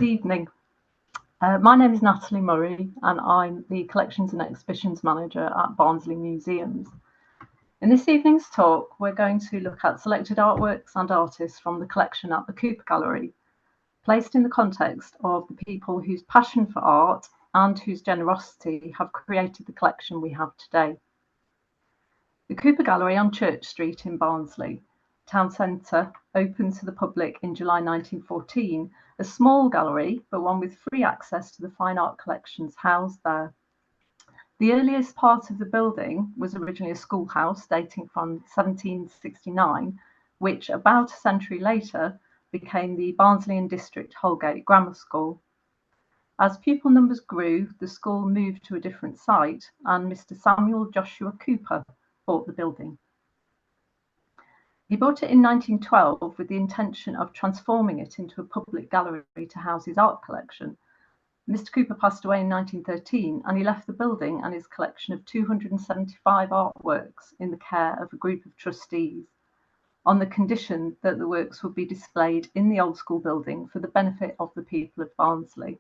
Good evening. My name is Natalie Murray and I'm the Collections and Exhibitions Manager at Barnsley Museums. In this evening's talk, we're going to look at selected artworks and artists from the collection at the Cooper Gallery, placed in the context of the people whose passion for art and whose generosity have created the collection we have today. The Cooper Gallery on Church Street in Barnsley town centre opened to the public in July 1914, a small gallery, but one with free access to the fine art collections housed there. The earliest part of the building was originally a schoolhouse dating from 1769, which about a century later became the Barnsley and District Holgate Grammar School. As pupil numbers grew, the school moved to a different site and Mr. Samuel Joshua Cooper bought the building. He bought it in 1912 with the intention of transforming it into a public gallery to house his art collection. Mr. Cooper passed away in 1913 and he left the building and his collection of 275 artworks in the care of a group of trustees, on the condition that the works would be displayed in the old school building for the benefit of the people of Barnsley.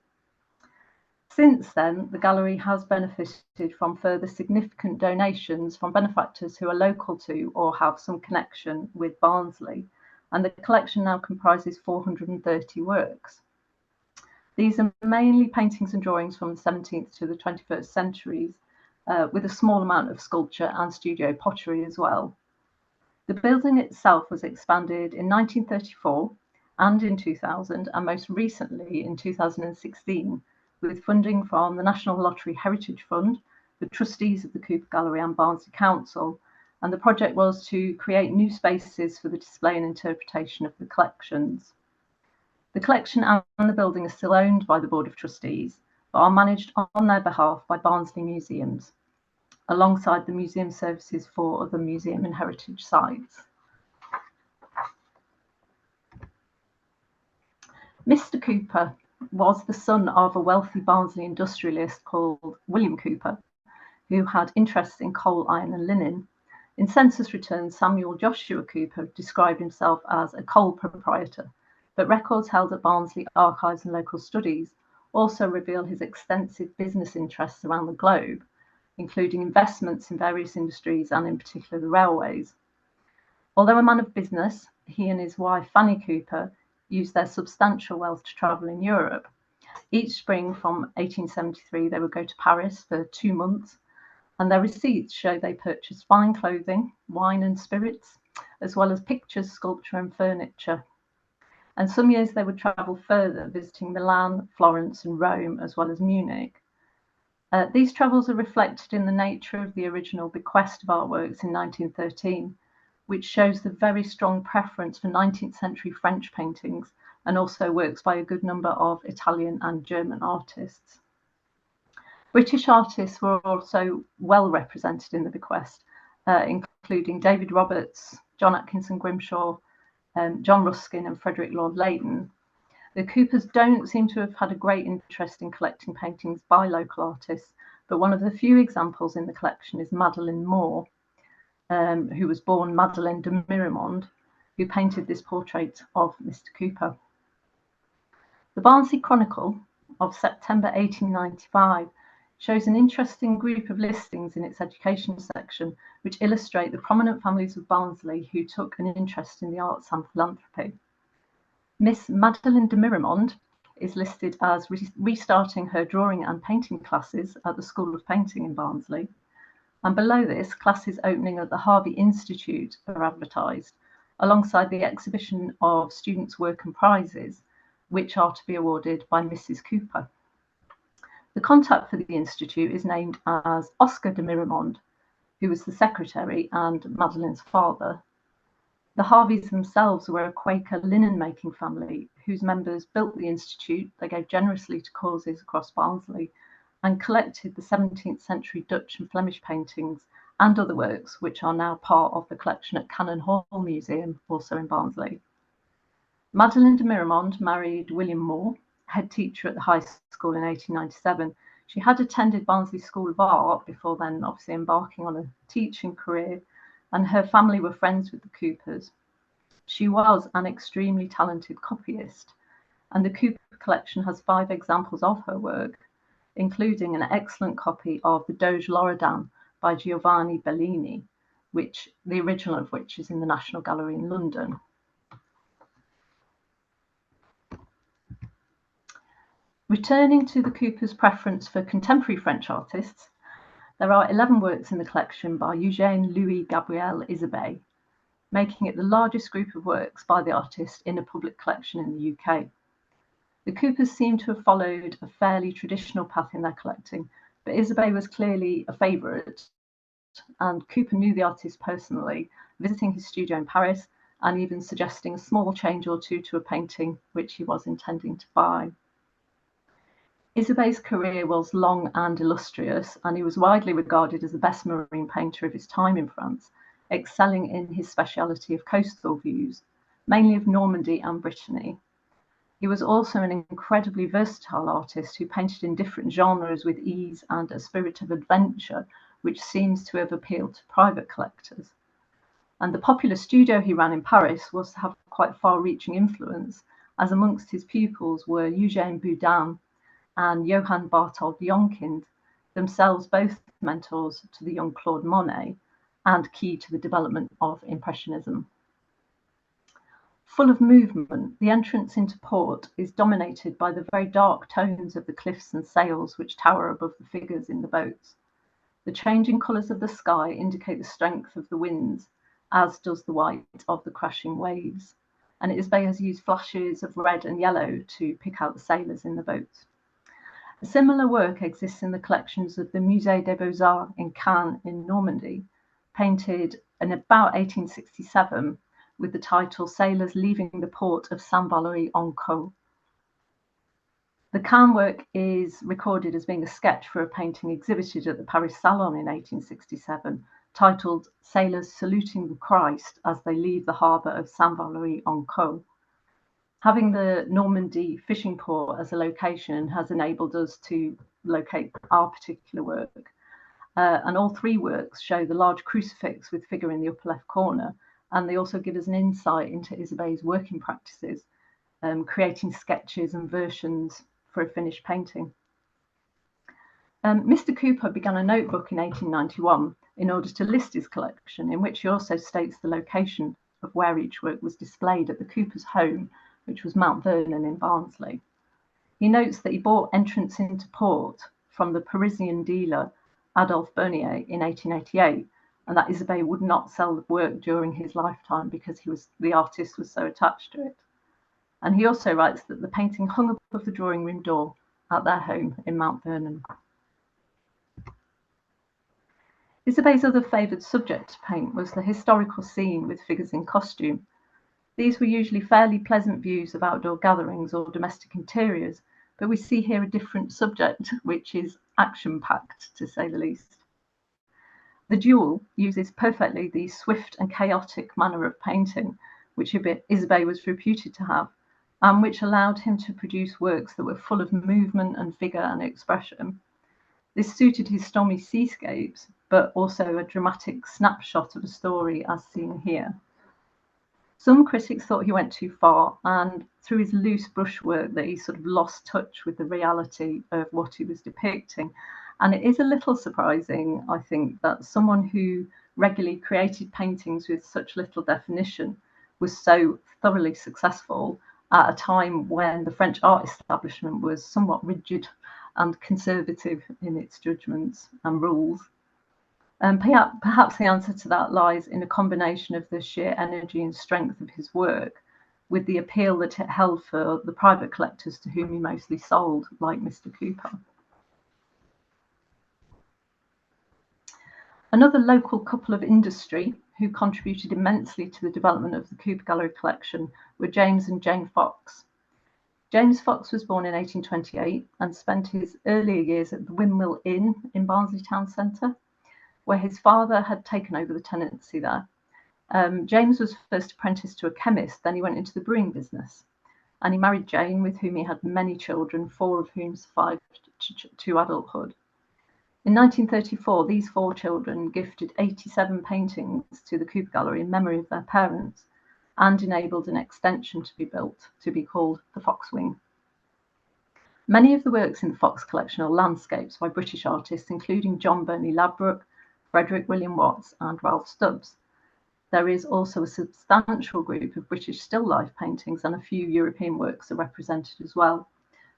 Since then, the gallery has benefited from further significant donations from benefactors who are local to or have some connection with Barnsley, and the collection now comprises 430 works. These are mainly paintings and drawings from the 17th to the 21st centuries, with a small amount of sculpture and studio pottery as well. The building itself was expanded in 1934 and in 2000, and most recently in 2016, with funding from the National Lottery Heritage Fund, the trustees of the Cooper Gallery and Barnsley Council, and the project was to create new spaces for the display and interpretation of the collections. The collection and the building are still owned by the Board of Trustees, but are managed on their behalf by Barnsley Museums, alongside the museum services for other museum and heritage sites. Mr. Cooper was the son of a wealthy Barnsley industrialist called William Cooper, who had interests in coal, iron and linen. In census returns, Samuel Joshua Cooper described himself as a coal proprietor, but records held at Barnsley Archives and Local Studies also reveal his extensive business interests around the globe, including investments in various industries and in particular the railways. Although a man of business, he and his wife Fanny Cooper used their substantial wealth to travel in Europe. Each spring from 1873, they would go to Paris for 2 months, and their receipts show they purchased fine clothing, wine and spirits, as well as pictures, sculpture and furniture. And some years they would travel further, visiting Milan, Florence and Rome, as well as Munich. These travels are reflected in the nature of the original bequest of artworks in 1913, which shows the very strong preference for 19th century French paintings and also works by a good number of Italian and German artists. British artists were also well represented in the bequest, including David Roberts, John Atkinson Grimshaw, John Ruskin and Frederick Lord Leighton. The Coopers don't seem to have had a great interest in collecting paintings by local artists, but one of the few examples in the collection is Madeleine Moore, who was born Madeleine de Miramond, who painted this portrait of Mr. Cooper. The Barnsley Chronicle of September 1895 shows an interesting group of listings in its education section, which illustrate the prominent families of Barnsley who took an interest in the arts and philanthropy. Miss Madeleine de Miramond is listed as restarting her drawing and painting classes at the School of Painting in Barnsley. And below this, classes opening at the Harvey Institute are advertised, alongside the exhibition of students' work and prizes, which are to be awarded by Mrs. Cooper. The contact for the Institute is named as Oscar de Miramond, who was the secretary and Madeleine's father. The Harveys themselves were a Quaker linen-making family whose members built the Institute. They gave generously to causes across Barnsley and collected the 17th century Dutch and Flemish paintings and other works, which are now part of the collection at Cannon Hall Museum, also in Barnsley. Madeleine de Miramond married William Moore, head teacher at the high school in 1897. She had attended Barnsley School of Art before then obviously embarking on a teaching career, and her family were friends with the Coopers. She was an extremely talented copyist, and the Cooper collection has 5 examples of her work, including an excellent copy of the Doge Loredan by Giovanni Bellini, the original of which is in the National Gallery in London. Returning to the Coopers' preference for contemporary French artists, there are 11 works in the collection by Eugène Louis Gabriel Isabey, making it the largest group of works by the artist in a public collection in the UK. The Coopers seem to have followed a fairly traditional path in their collecting, but Isabey was clearly a favourite, and Cooper knew the artist personally, visiting his studio in Paris and even suggesting a small change or two to a painting which he was intending to buy. Isabey's career was long and illustrious, and he was widely regarded as the best marine painter of his time in France, excelling in his speciality of coastal views, mainly of Normandy and Brittany. He was also an incredibly versatile artist who painted in different genres with ease and a spirit of adventure, which seems to have appealed to private collectors. And the popular studio he ran in Paris was to have quite far-reaching influence, as amongst his pupils were Eugène Boudin and Johann Barthold Jonkind, themselves both mentors to the young Claude Monet and key to the development of Impressionism. Full of movement, the entrance into port is dominated by the very dark tones of the cliffs and sails which tower above the figures in the boats. The changing colours of the sky indicate the strength of the winds, as does the white of the crashing waves, and Isabey has used flashes of red and yellow to pick out the sailors in the boats. A similar work exists in the collections of the Musée des Beaux-Arts in Caen in Normandy, painted in about 1867 with the title Sailors Leaving the Port of Saint-Valery-en-Caux. The Caen work is recorded as being a sketch for a painting exhibited at the Paris Salon in 1867, titled Sailors Saluting the Christ as they leave the harbour of Saint-Valery-en-Caux. Having the Normandy fishing port as a location has enabled us to locate our particular work. And all 3 works show the large crucifix with figure in the upper left corner, and they also give us an insight into Isabey's working practices, creating sketches and versions for a finished painting. Mr. Cooper began a notebook in 1891 in order to list his collection, in which he also states the location of where each work was displayed at the Cooper's home, which was Mount Vernon in Barnsley. He notes that he bought Entrance into Port from the Parisian dealer Adolphe Bernier in 1888, and that Isabey would not sell the work during his lifetime because the artist was so attached to it. And he also writes that the painting hung above the drawing room door at their home in Mount Vernon. Isabey's other favoured subject to paint was the historical scene with figures in costume. These were usually fairly pleasant views of outdoor gatherings or domestic interiors, but we see here a different subject, which is action-packed, to say the least. The Duel uses perfectly the swift and chaotic manner of painting, which Isabey was reputed to have, and which allowed him to produce works that were full of movement and figure and expression. This suited his stormy seascapes, but also a dramatic snapshot of a story as seen here. Some critics thought he went too far, and through his loose brushwork that he sort of lost touch with the reality of what he was depicting. And it is a little surprising, I think, that someone who regularly created paintings with such little definition was so thoroughly successful at a time when the French art establishment was somewhat rigid and conservative in its judgments and rules. And perhaps the answer to that lies in a combination of the sheer energy and strength of his work with the appeal that it held for the private collectors to whom he mostly sold, like Mr. Cooper. Another local couple of industry who contributed immensely to the development of the Cooper Gallery collection were James and Jane Fox. James Fox was born in 1828 and spent his earlier years at the Windmill Inn in Barnsley town centre, where his father had taken over the tenancy there. James was first apprenticed to a chemist, then he went into the brewing business. And he married Jane, with whom he had many children, 4 of whom survived to adulthood. In 1934, these 4 children gifted 87 paintings to the Cooper Gallery in memory of their parents, and enabled an extension to be built to be called the Fox Wing. Many of the works in the Fox collection are landscapes by British artists, including John Burney Ladbroke, Frederick William Watts, and Ralph Stubbs. There is also a substantial group of British still life paintings, and a few European works are represented as well.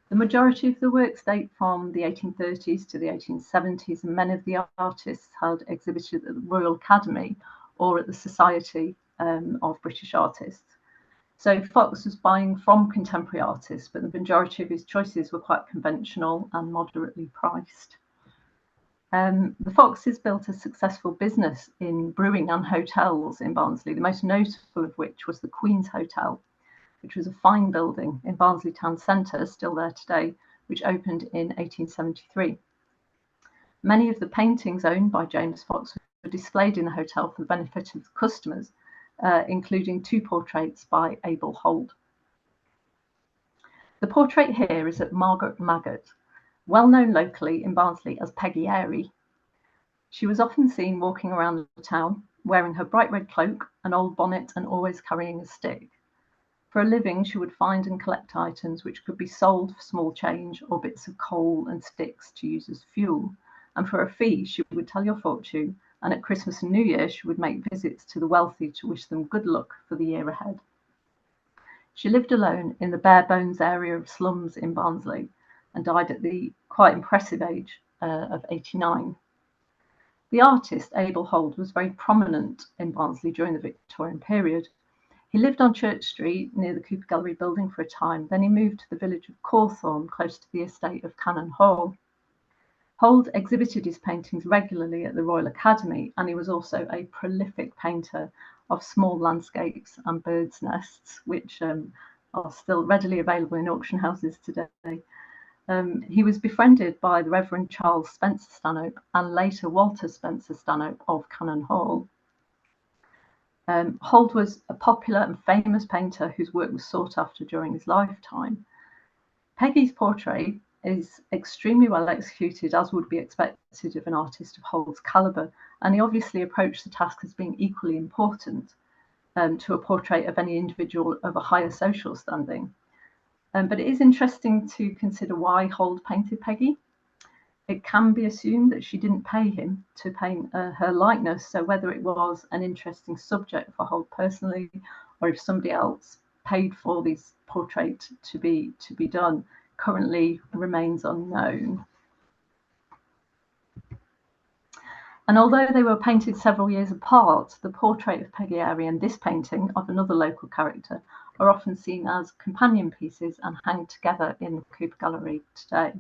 The majority of the works date from the 1830s to the 1870s, and many of the artists had exhibited at the Royal Academy or at the Society of British Artists. So Fox was buying from contemporary artists, but the majority of his choices were quite conventional and moderately priced. The Foxes built a successful business in brewing and hotels in Barnsley, the most notable of which was the Queen's Hotel, which was a fine building in Barnsley town centre, still there today, which opened in 1873. Many of the paintings owned by James Fox were displayed in the hotel for the benefit of customers, including 2 portraits by Abel Holt. The portrait here is of Margaret Maggott, well known locally in Barnsley as Peggy Airy. She was often seen walking around the town, wearing her bright red cloak, an old bonnet, and always carrying a stick. For a living, she would find and collect items which could be sold for small change or bits of coal and sticks to use as fuel. And for a fee, she would tell your fortune, and at Christmas and New Year, she would make visits to the wealthy to wish them good luck for the year ahead. She lived alone in the bare bones area of slums in Barnsley and died at the quite impressive age of 89. The artist Abel Holt was very prominent in Barnsley during the Victorian period. He lived on Church Street near the Cooper Gallery building for a time. Then he moved to the village of Cawthorne, close to the estate of Cannon Hall. Holt exhibited his paintings regularly at the Royal Academy, and he was also a prolific painter of small landscapes and birds' nests, which are still readily available in auction houses today. He was befriended by the Reverend Charles Spencer Stanhope and later Walter Spencer Stanhope of Cannon Hall. Holt was a popular and famous painter whose work was sought after during his lifetime. Peggy's portrait is extremely well executed, as would be expected of an artist of Holt's calibre, and he obviously approached the task as being equally important to a portrait of any individual of a higher social standing. But it is interesting to consider why Holt painted Peggy. It can be assumed that she didn't pay him to paint her likeness, so whether it was an interesting subject for Holt personally, or if somebody else paid for this portrait to be done, currently remains unknown. And although they were painted several years apart, the portrait of Peggy Airy and this painting of another local character are often seen as companion pieces and hang together in the Cooper Gallery today.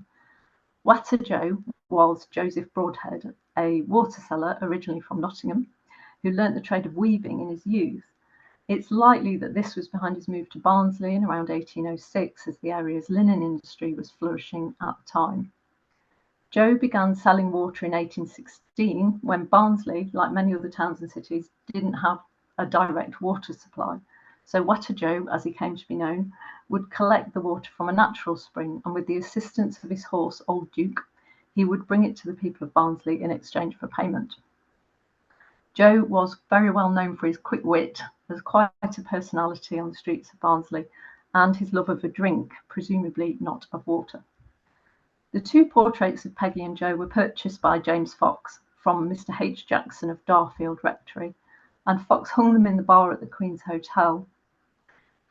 Watter Joe was Joseph Broadhead, a water seller originally from Nottingham, who learnt the trade of weaving in his youth. It's likely that this was behind his move to Barnsley in around 1806, as the area's linen industry was flourishing at the time. Joe began selling water in 1816 when Barnsley, like many other towns and cities, didn't have a direct water supply. So Watter Joe, as he came to be known, would collect the water from a natural spring, and with the assistance of his horse, Old Duke, he would bring it to the people of Barnsley in exchange for payment. Joe was very well known for his quick wit, as quite a personality on the streets of Barnsley, and his love of a drink, presumably not of water. The 2 portraits of Peggy and Joe were purchased by James Fox from Mr. H. Jackson of Darfield Rectory, and Fox hung them in the bar at the Queen's Hotel.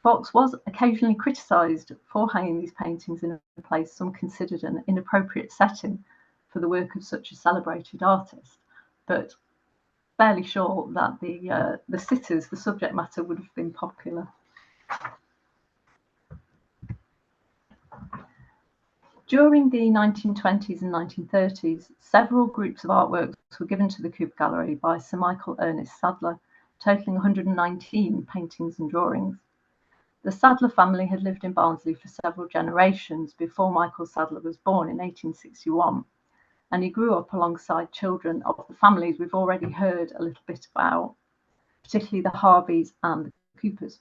Fox was occasionally criticised for hanging these paintings in a place some considered an inappropriate setting for the work of such a celebrated artist, but fairly sure that the sitters, the subject matter, would have been popular. During the 1920s and 1930s, several groups of artworks were given to the Cooper Gallery by Sir Michael Ernest Sadler, totalling 119 paintings and drawings. The Sadler family had lived in Barnsley for several generations before Michael Sadler was born in 1861, and he grew up alongside children of the families we've already heard a little bit about, particularly the Harveys and the Coopers.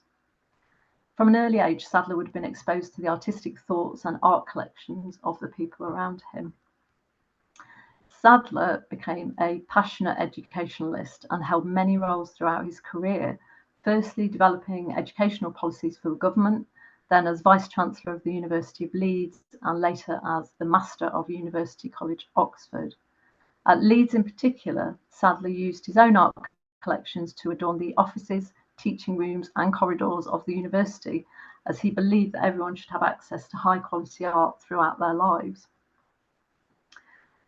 From an early age, Sadler would have been exposed to the artistic thoughts and art collections of the people around him. Sadler became a passionate educationalist and held many roles throughout his career, firstly developing educational policies for the government, then as Vice-Chancellor of the University of Leeds, and later as the Master of University College, Oxford. At Leeds in particular, Sadler used his own art collections to adorn the offices, teaching rooms and corridors of the university, as he believed that everyone should have access to high-quality art throughout their lives.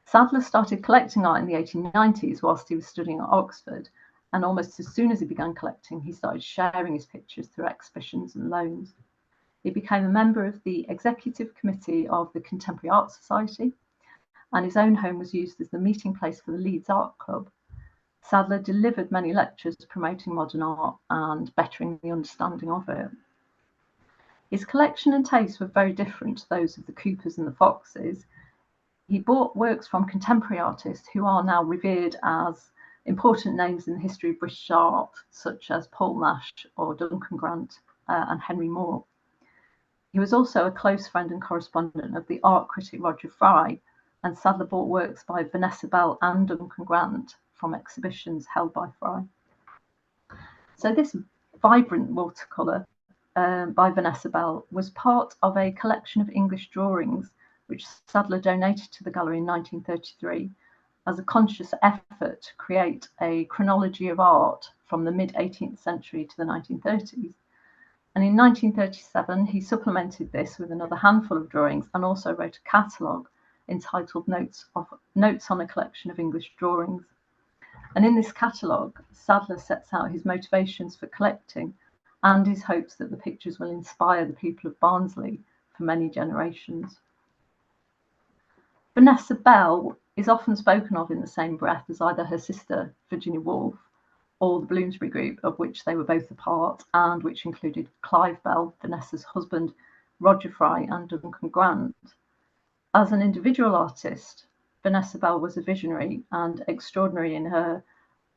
Sadler started collecting art in the 1890s whilst he was studying at Oxford, and almost as soon as he began collecting, he started sharing his pictures through exhibitions and loans. He became a member of the executive committee of the Contemporary Art Society, and his own home was used as the meeting place for the Leeds Art Club. Sadler delivered many lectures promoting modern art and bettering the understanding of it. His collection and tastes were very different to those of the Coopers and the Foxes. He bought works from contemporary artists who are now revered as important names in the history of British art, such as Paul Nash or Duncan Grant and Henry Moore. He was also a close friend and correspondent of the art critic Roger Fry, and Sadler bought works by Vanessa Bell and Duncan Grant from exhibitions held by Fry. So this vibrant watercolour by Vanessa Bell was part of a collection of English drawings which Sadler donated to the gallery in 1933 as a conscious effort to create a chronology of art from the mid-18th century to the 1930s. And in 1937, he supplemented this with another handful of drawings and also wrote a catalogue entitled Notes on a Collection of English Drawings. And in this catalogue, Sadler sets out his motivations for collecting and his hopes that the pictures will inspire the people of Barnsley for many generations. Vanessa Bell is often spoken of in the same breath as either her sister, Virginia Woolf, or the Bloomsbury Group, of which they were both a part, and which included Clive Bell, Vanessa's husband, Roger Fry, and Duncan Grant. As an individual artist, Vanessa Bell was a visionary and extraordinary in her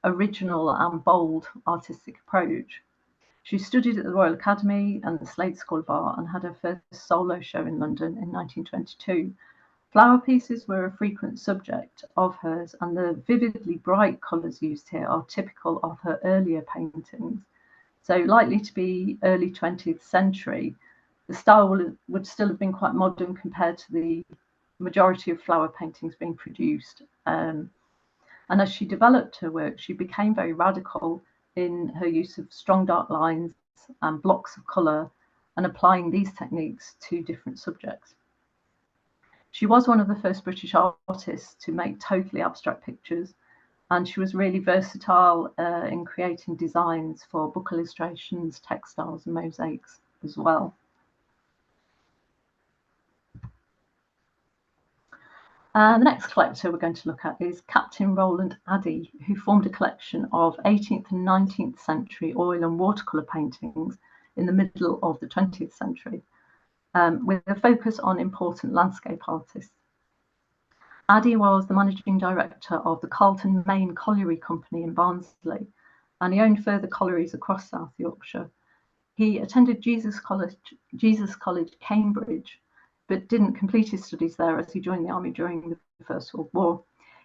original and bold artistic approach. She studied at the Royal Academy and the Slade School of Art and had her first solo show in London in 1922. Flower pieces were a frequent subject of hers, and the vividly bright colours used here are typical of her earlier paintings. So likely to be early 20th century, the style would still have been quite modern compared to the majority of flower paintings being produced. And as she developed her work, she became very radical in her use of strong dark lines and blocks of colour and applying these techniques to different subjects. She was one of the first British artists to make totally abstract pictures, and she was really versatile in creating designs for book illustrations, textiles and mosaics as well. The next collector we're going to look at is Captain Roland Addie, who formed a collection of 18th and 19th century oil and watercolour paintings in the middle of the 20th century. With a focus on important landscape artists. Addie was the managing director of the Carlton Main Colliery Company in Barnsley, and he owned further collieries across South Yorkshire. He attended Jesus College, Cambridge, but didn't complete his studies there as he joined the army during the First World War.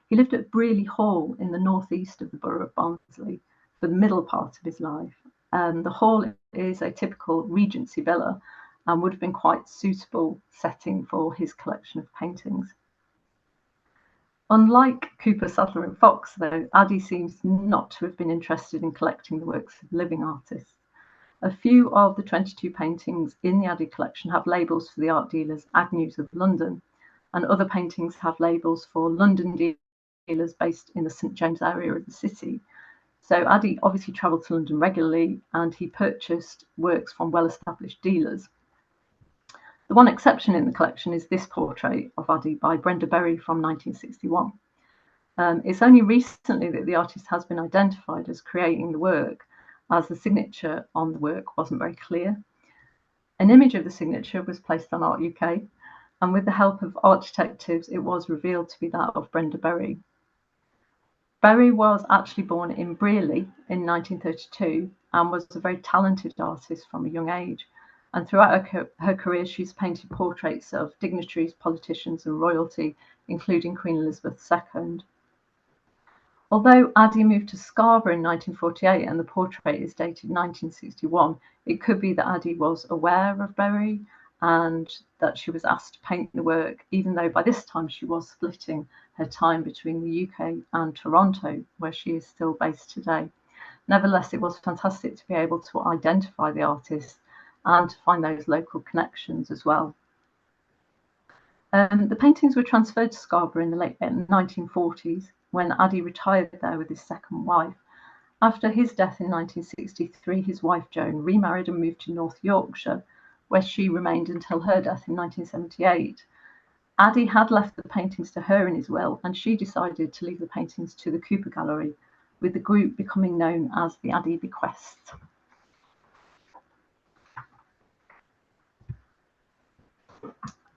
He lived at Brearley Hall in the northeast of the borough of Barnsley for the middle part of his life. The hall is a typical Regency villa and would have been quite suitable setting for his collection of paintings. Unlike Cooper, Sadler and Fox, though, Addie seems not to have been interested in collecting the works of living artists. A few of the 22 paintings in the Addie collection have labels for the art dealers Agnews of London, and other paintings have labels for London dealers based in the St James area of the city. So Addie obviously travelled to London regularly, and he purchased works from well-established dealers. The one exception in the collection is this portrait of Addie by Brenda Berry from 1961. It's only recently that the artist has been identified as creating the work, as the signature on the work wasn't very clear. An image of the signature was placed on Art UK, and with the help of art detectives, it was revealed to be that of Brenda Berry. Berry was actually born in Brearley in 1932 and was a very talented artist from a young age. And throughout her career, she's painted portraits of dignitaries, politicians and royalty, including Queen Elizabeth II. Although Addie moved to Scarborough in 1948 and the portrait is dated 1961, it could be that Addie was aware of Murray and that she was asked to paint the work, even though by this time she was splitting her time between the UK and Toronto, where she is still based today. Nevertheless, it was fantastic to be able to identify the artist and to find those local connections as well. The paintings were transferred to Scarborough in the late 1940s when Addie retired there with his second wife. After his death in 1963, his wife Joan remarried and moved to North Yorkshire, where she remained until her death in 1978. Addie had left the paintings to her in his will, and she decided to leave the paintings to the Cooper Gallery, with the group becoming known as the Addie Bequest.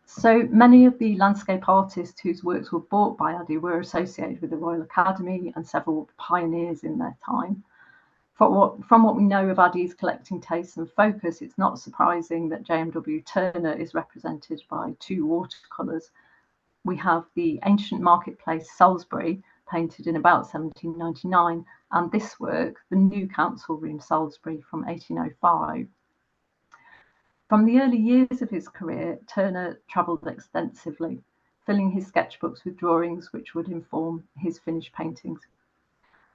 So many of the landscape artists whose works were bought by Addie were associated with the Royal Academy and several pioneers in their time. From what we know of Addie's collecting tastes and focus, it's not surprising that JMW Turner is represented by two watercolours. We have the ancient marketplace Salisbury, painted in about 1799, and this work, the New Council Room Salisbury from 1805. From the early years of his career, Turner travelled extensively, filling his sketchbooks with drawings which would inform his finished paintings.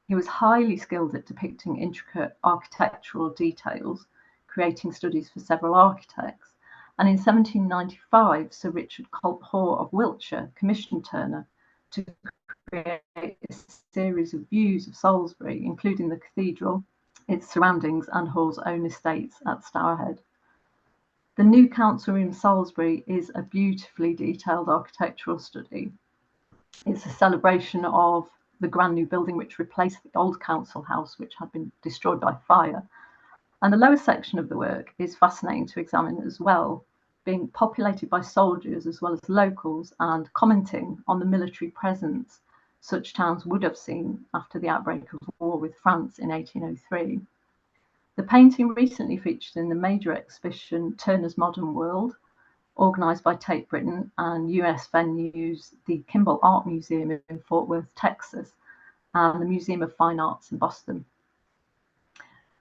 He was highly skilled at depicting intricate architectural details, creating studies for several architects, and in 1795, Sir Richard Hoare of Wiltshire commissioned Turner to create a series of views of Salisbury, including the cathedral, its surroundings, and Hoare's own estates at Stourhead. The New Council Room Salisbury is a beautifully detailed architectural study. It's a celebration of the brand new building which replaced the old council house, which had been destroyed by fire. And the lower section of the work is fascinating to examine as well, being populated by soldiers as well as locals and commenting on the military presence such towns would have seen after the outbreak of war with France in 1803. The painting recently featured in the major exhibition Turner's Modern World, organised by Tate Britain and US venues the Kimball Art Museum in Fort Worth, Texas, and the Museum of Fine Arts in Boston.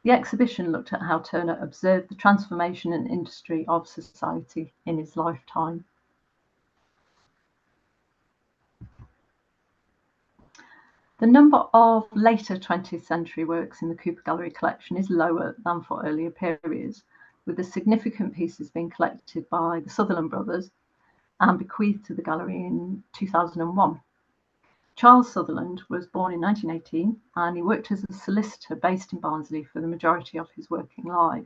The exhibition looked at how Turner observed the transformation and industry of society in his lifetime. The number of later 20th century works in the Cooper Gallery collection is lower than for earlier periods, with the significant pieces being collected by the Sutherland brothers and bequeathed to the gallery in 2001. Charles Sutherland was born in 1918 and he worked as a solicitor based in Barnsley for the majority of his working life.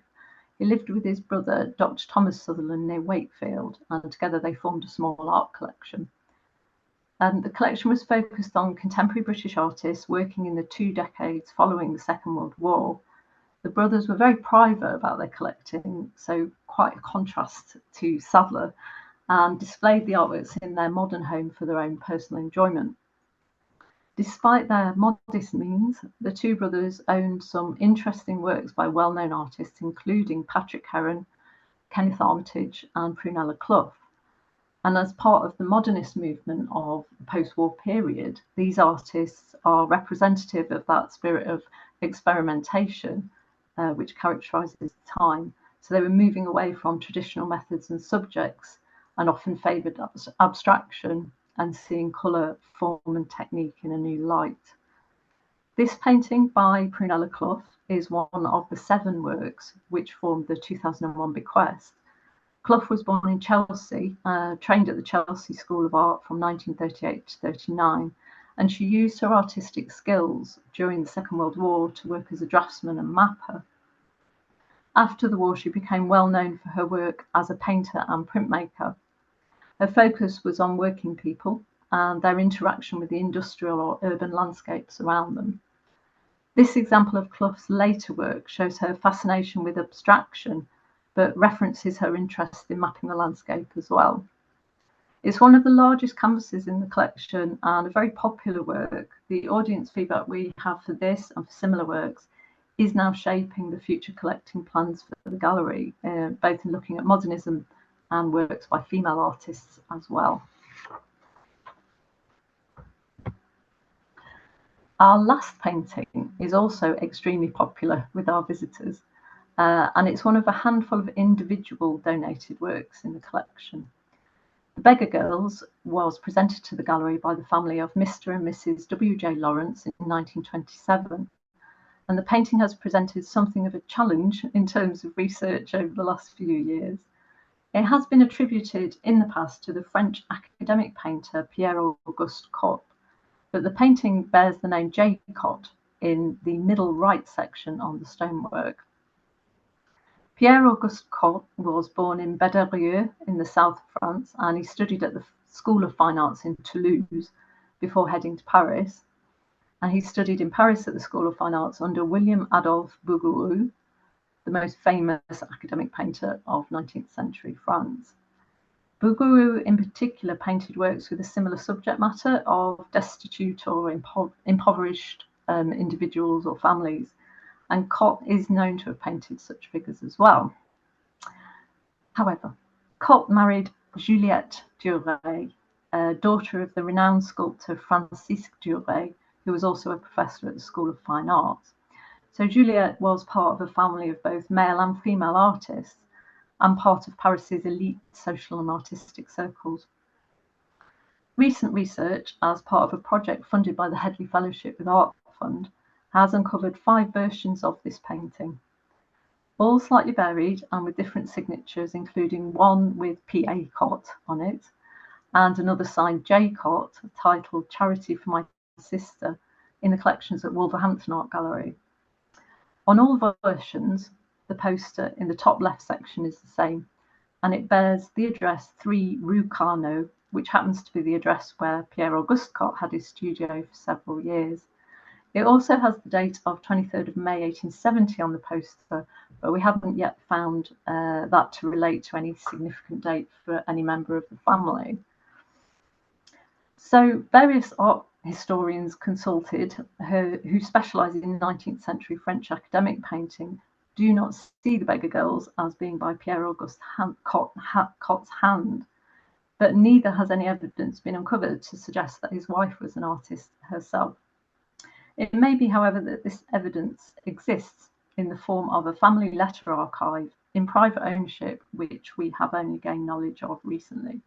He lived with his brother, Dr. Thomas Sutherland, near Wakefield, and together they formed a small art collection. The collection was focused on contemporary British artists working in the 2 decades following the Second World War. The brothers were very private about their collecting, so quite a contrast to Sadler, and displayed the artworks in their modern home for their own personal enjoyment. Despite their modest means, the two brothers owned some interesting works by well-known artists, including Patrick Heron, Kenneth Armitage, and Prunella Clough. And as part of the modernist movement of the post-war period, these artists are representative of that spirit of experimentation which characterizes the time. So they were moving away from traditional methods and subjects and often favored abstraction and seeing colour, form and technique in a new light. This painting by Prunella Clough is one of the 7 works which formed the 2001 bequest. Clough was born in Chelsea, trained at the Chelsea School of Art from 1938 to 39, and she used her artistic skills during the Second World War to work as a draftsman and mapper. After the war, she became well known for her work as a painter and printmaker. Her focus was on working people and their interaction with the industrial or urban landscapes around them. This example of Clough's later work shows her fascination with abstraction, but references her interest in mapping the landscape as well. It's one of the largest canvases in the collection and a very popular work. The audience feedback we have for this and for similar works is now shaping the future collecting plans for the gallery, both in looking at modernism and works by female artists as well. Our last painting is also extremely popular with our visitors, and it's one of a handful of individual donated works in the collection. The Beggar Girls was presented to the gallery by the family of Mr. and Mrs. W.J. Lawrence in 1927, and the painting has presented something of a challenge in terms of research over the last few years. It has been attributed in the past to the French academic painter Pierre-Auguste Cotte, but the painting bears the name J. Cotte in the middle right section on the stonework. Pierre-Auguste Cotte was born in Beggar in the south of France, and he studied at the School of Fine Arts in Toulouse before heading to Paris. And he studied in Paris at the School of Fine Arts under William Adolphe Bouguereau, the most famous academic painter of 19th century France. Bouguereau in particular painted works with a similar subject matter of destitute or impoverished individuals or families, and Cotte is known to have painted such figures as well. However, Cotte married Juliette Duret, daughter of the renowned sculptor Francisque Duret, who was also a professor at the School of Fine Arts. So Juliette was part of a family of both male and female artists, and part of Paris's elite social and artistic circles. Recent research, as part of a project funded by the Headley Fellowship with Art Fund, has uncovered 5 versions of this painting, all slightly varied and with different signatures, including one with P.A. Cotte on it, and another signed J. Cotte, titled Charity for My Sister, in the collections at Wolverhampton Art Gallery. On all versions, the poster in the top left section is the same, and it bears the address 3 Rue Carnot, which happens to be the address where Pierre-Auguste Cotte had his studio for several years. It also has the date of 23rd of May 1870 on the poster, but we haven't yet found that to relate to any significant date for any member of the family. So various art historians consulted who specialise in 19th century French academic painting do not see the Beggar Girls as being by Pierre-Auguste Cotte's hand, but neither has any evidence been uncovered to suggest that his wife was an artist herself. It may be, however, that this evidence exists in the form of a family letter archive in private ownership, which we have only gained knowledge of recently.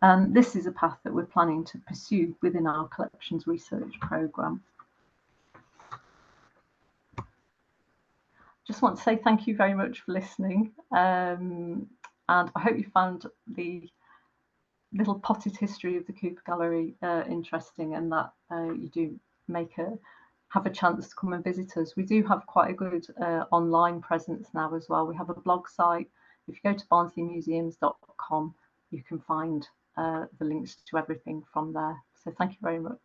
And this is a path that we're planning to pursue within our collections research programme. Just want to say thank you very much for listening, and I hope you found the little potted history of the Cooper Gallery interesting, and that you do have a chance to come and visit us. We do have quite a good online presence now as well. We have a blog site. If you go to barnsleymuseums.com, you can find the links to everything from there. So thank you very much.